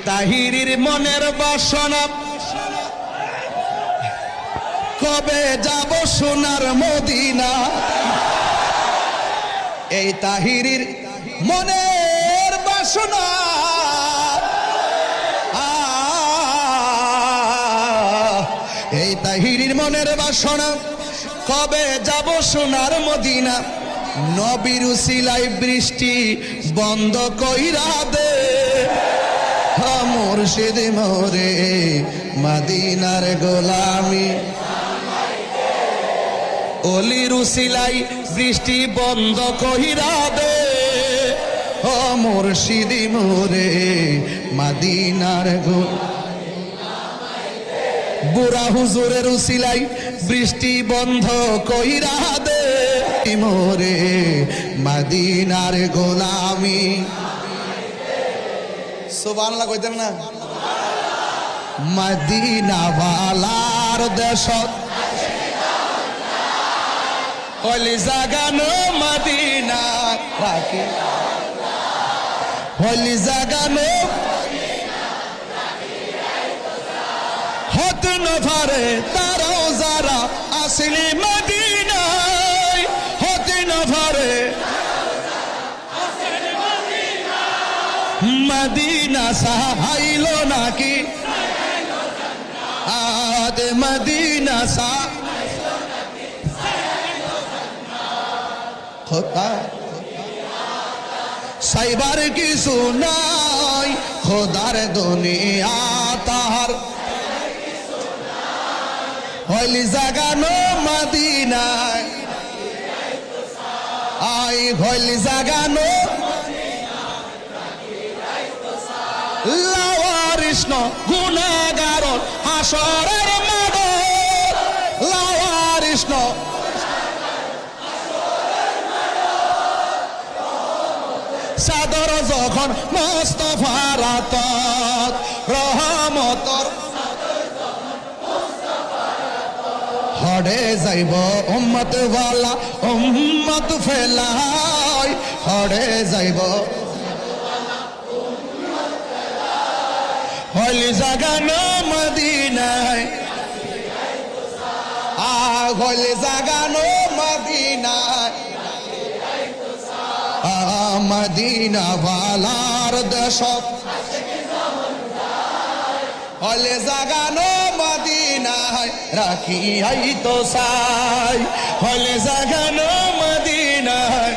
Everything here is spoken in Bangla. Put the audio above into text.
তাহিরির মনের বাসনা কবে যাব সোনার মদিনা এই তাহিরির মনের বাসনা এই তাহিরির মনের বাসনা কবে যাব সোনার মদিনা নবীর উসিলাই বৃষ্টি বন্ধ কইরা দে মুর্শিদ মোরে মদিনার গোলামি অলির উসিলাই বৃষ্টি বন্ধ কইরা দে ও মুর্শিদ মোরে মদিনার গোলামি বুড়া হুজুরের উসিলাই বৃষ্টি বন্ধ কইরা দে মোরে মদিনার গোলামি সুবহানাল্লাহ কইতেন না মদিনা ওয়ালার দেশত হলি জাগানো মদিনা রাখি হলি জাগানো হত নভারে তারাও যারা আসলি মদিনায় হত নভারে মদিনা সাহাইলো নাকি আদ মদিনা সা খোদা সাইবার কিছু নাই খোদার দুনিয়া তাহার হইলি জাগানো মদিনায় আই হইলি জাগানো লাওয়ারিষ্ণ গুনাহগার হাসরের মাঠ লাওয়ারিষ্ণ সাদর যখন মুস্তাফার আতত রহমতর হড়ে যাইব উম্মত ওয়ালা উম্মত ফেলাই হড়ে যাইব হলি জাগানো মদিনায় হলি জাগানো মদিনায় মদিনা ওয়ালার দেশত হলে জাগানো মদিনায় রাখি আই তো সাই হলে জাগানো মদিনায়